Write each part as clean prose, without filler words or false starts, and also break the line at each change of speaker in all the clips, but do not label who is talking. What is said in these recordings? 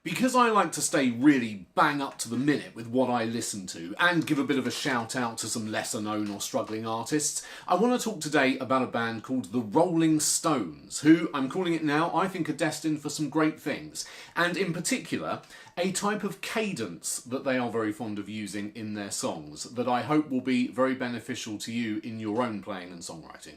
Because I like to stay really bang up to the minute with what I listen to and give a bit of a shout out to some lesser known or struggling artists, I want to talk today about a band called the Rolling Stones, who, I'm calling it now, I think are destined for some great things, and in particular a type of cadence that they are very fond of using in their songs that I hope will be very beneficial to you in your own playing and songwriting.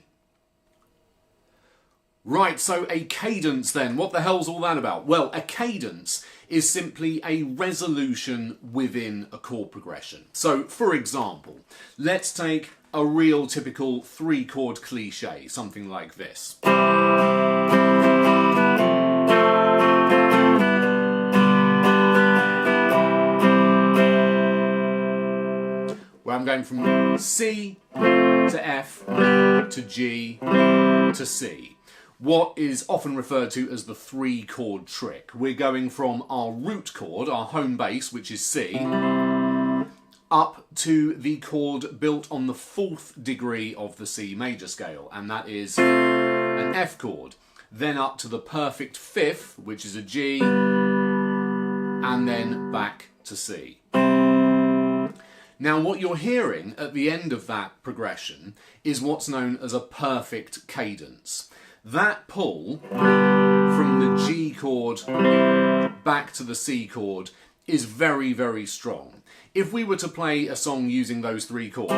Right, so a cadence then. What the hell's all that about? Well, a cadence is simply a resolution within a chord progression. So, for example, let's take a real typical three-chord cliche, something like this. Where I'm going from C to F to G to C. What is often referred to as the three-chord trick. We're going from our root chord, our home base, which is C, up to the chord built on the 4th degree of the C major scale, and that is an F chord. Then up to the perfect 5th, which is a G, and then back to C. Now, what you're hearing at the end of that progression is what's known as a perfect cadence. That pull from the G chord back to the C chord is very, very strong. If we were to play a song using those three chords,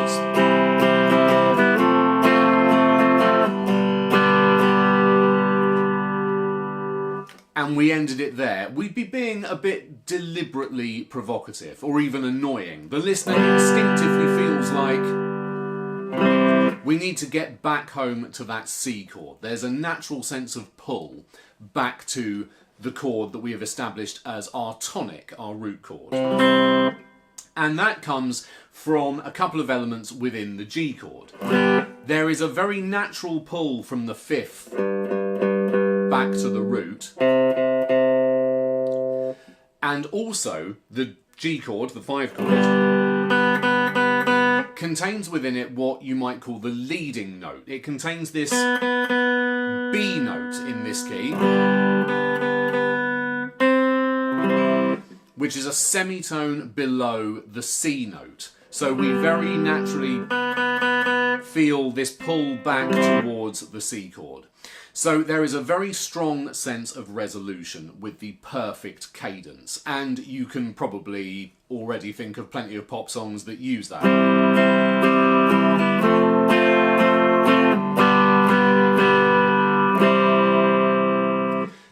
and we ended it there, we'd be being a bit deliberately provocative or even annoying. The listener instinctively feels like we need to get back home to that C chord. There's a natural sense of pull back to the chord that we have established as our tonic, our root chord. And that comes from a couple of elements within the G chord. There is a very natural pull from the 5th back to the root. And also the G chord, the 5 chord, contains within it what you might call the leading note. It contains this B note in this key, which is a semitone below the C note. So we very naturally feel this pull back towards the C chord. So there is a very strong sense of resolution with the perfect cadence, and you can probably already think of plenty of pop songs that use that.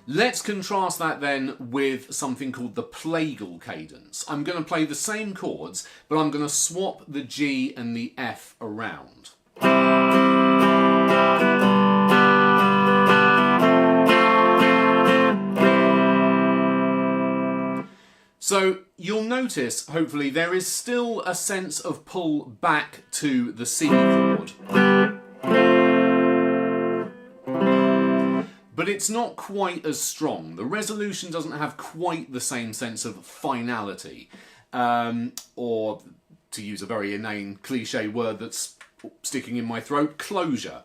Let's contrast that then with something called the plagal cadence. I'm going to play the same chords, but I'm going to swap the G and the F around. So you'll notice, hopefully, there is still a sense of pull back to the C chord. But it's not quite as strong. The resolution doesn't have quite the same sense of finality, or, to use a very inane cliche word that's sticking in my throat, closure.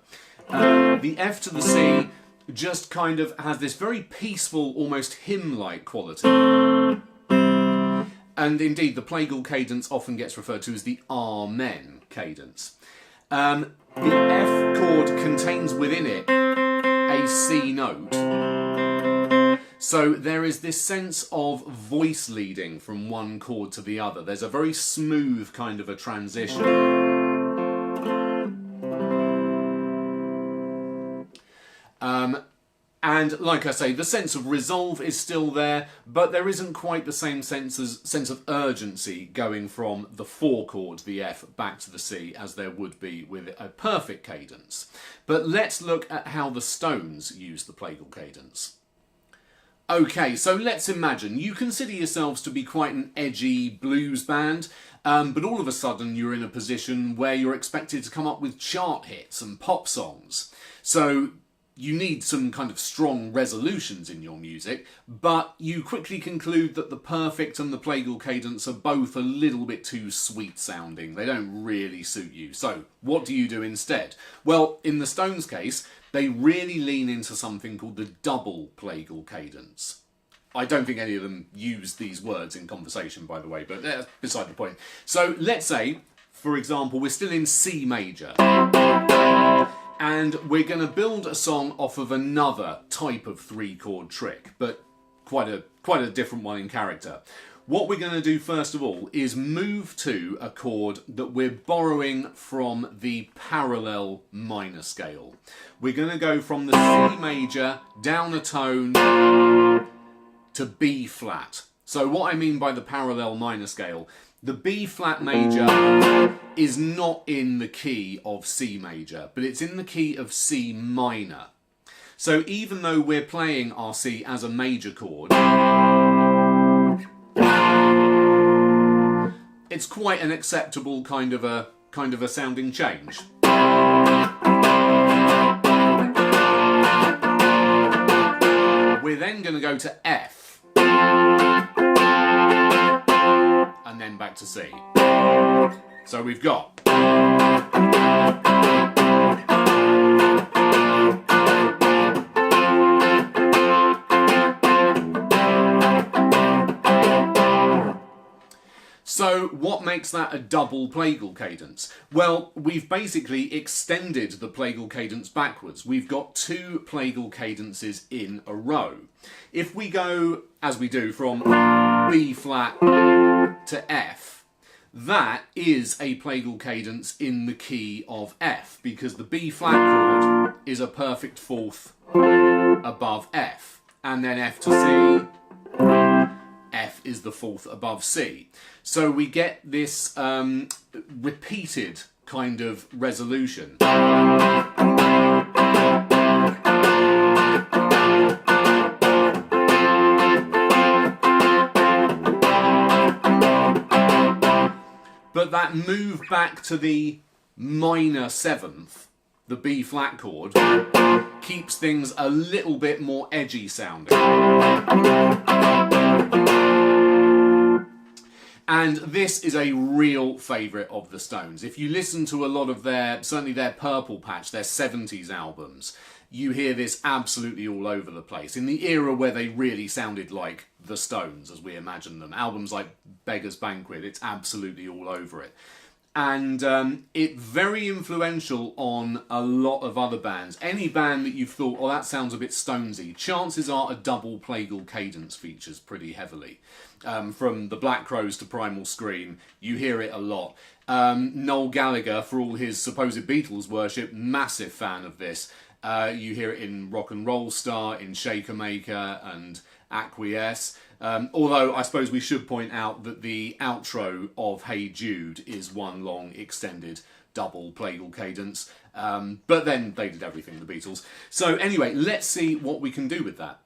The F to the C just kind of has this very peaceful, almost hymn-like quality. And indeed, the plagal cadence often gets referred to as the Amen cadence. The F chord contains within it a C note. So there is this sense of voice leading from one chord to the other. There's a very smooth kind of a transition. And like I say, the sense of resolve is still there, but there isn't quite the same sense of urgency going from the 4 chord, the F, back to the C as there would be with a perfect cadence. But let's look at how the Stones use the plagal cadence. Okay, so let's imagine you consider yourselves to be quite an edgy blues band, but all of a sudden you're in a position where you're expected to come up with chart hits and pop songs. So you need some kind of strong resolutions in your music, but you quickly conclude that the perfect and the plagal cadence are both a little bit too sweet sounding. They don't really suit you. So what do you do instead? Well, in the Stones' case, they really lean into something called the double plagal cadence. I don't think any of them use these words in conversation, by the way, but that's beside the point. So let's say, for example, we're still in C major, and we're going to build a song off of another type of 3-chord trick, but quite a different one in character. What we're going to do first of all is move to a chord that we're borrowing from the parallel minor scale. We're going to go from the C major down a tone to B flat. So what I mean by the parallel minor scale, the B flat major is not in the key of C major, but it's in the key of C minor. So even though we're playing our C as a major chord, it's quite an acceptable kind of a sounding change. We're then going to go to F, and then back to C. So we've got So what makes that a double plagal cadence? Well, we've basically extended the plagal cadence backwards. We've got 2 plagal cadences in a row. If we go, as we do, from B flat to F, that is a plagal cadence in the key of F, because the B flat chord is a perfect 4th above F. And then F to C, F is the 4th above C. So we get this repeated kind of resolution. But that move back to the minor 7th, the B flat chord, keeps things a little bit more edgy sounding. And this is a real favourite of the Stones. If you listen to a lot of certainly their Purple Patch, their 70s albums, you hear this absolutely all over the place. In the era where they really sounded like the Stones, as we imagine them. Albums like Beggar's Banquet, it's absolutely all over it. And it's very influential on a lot of other bands. Any band that you've thought, oh, that sounds a bit Stonesy, chances are a double plagal cadence features pretty heavily. From the Black Crowes to Primal Scream, you hear it a lot. Noel Gallagher, for all his supposed Beatles worship, massive fan of this. You hear it in Rock and Roll Star, in Shaker Maker and Acquiesce. Although I suppose we should point out that the outro of Hey Jude is one long extended double plagal cadence. But then they did everything, the Beatles. So anyway, let's see what we can do with that.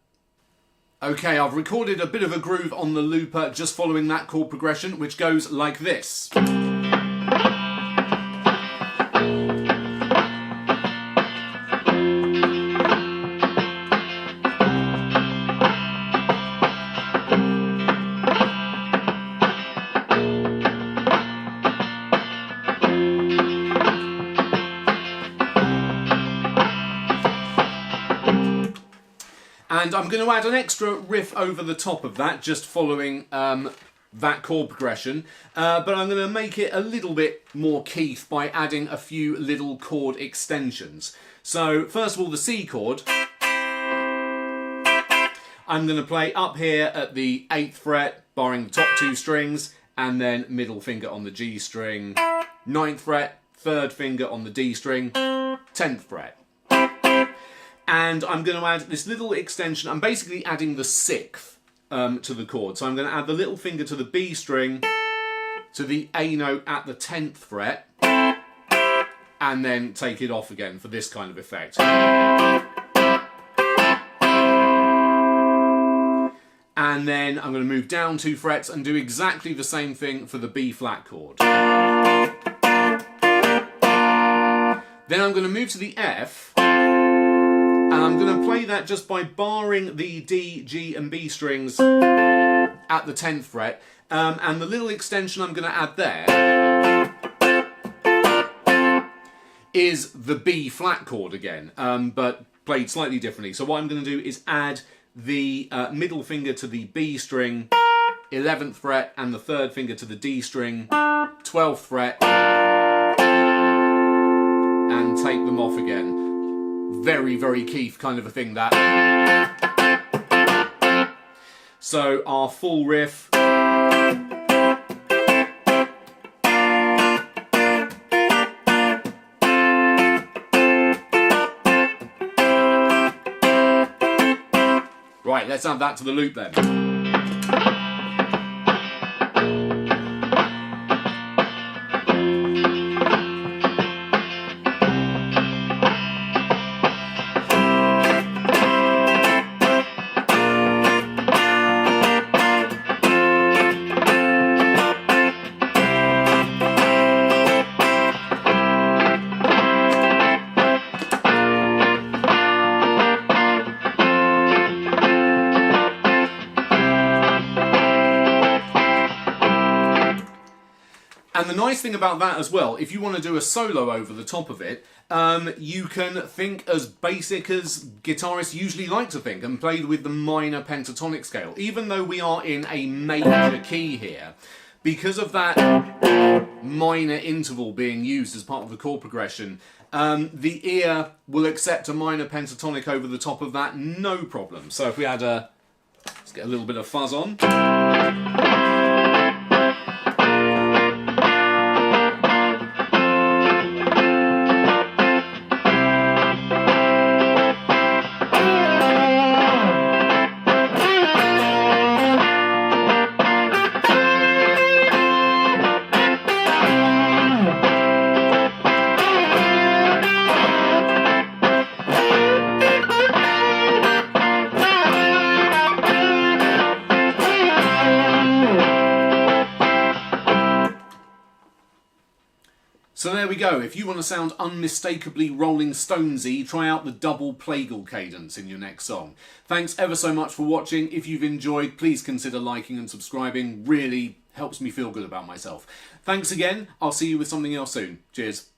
Okay, I've recorded a bit of a groove on the looper just following that chord progression, which goes like this. And I'm going to add an extra riff over the top of that, just following that chord progression. But I'm going to make it a little bit more Keith by adding a few little chord extensions. So, first of all, the C chord. I'm going to play up here at the 8th fret, barring the top 2 strings, and then middle finger on the G string, 9th fret, 3rd finger on the D string, 10th fret. And I'm going to add this little extension. I'm basically adding the 6th to the chord. So I'm going to add the little finger to the B string, to the A note at the 10th fret, and then take it off again for this kind of effect. And then I'm going to move down 2 frets and do exactly the same thing for the B flat chord. Then I'm going to move to the F. And I'm going to play that just by barring the D, G and B strings at the 10th fret. And the little extension I'm going to add there is the B flat chord again, but played slightly differently. So what I'm going to do is add the middle finger to the B string, 11th fret, and the third finger to the D string, 12th fret, and take them off again. Very, very Keith kind of a thing, that. So our full riff. Right, let's add that to the loop then. And the nice thing about that as well, if you want to do a solo over the top of it, you can think as basic as guitarists usually like to think and play with the minor pentatonic scale. Even though we are in a major key here, because of that minor interval being used as part of the chord progression, the ear will accept a minor pentatonic over the top of that, no problem. So if we had let's get a little bit of fuzz on. So there we go. If you want to sound unmistakably Rolling Stonesy, try out the double plagal cadence in your next song. Thanks ever so much for watching. If you've enjoyed, please consider liking and subscribing. Really helps me feel good about myself. Thanks again. I'll see you with something else soon. Cheers.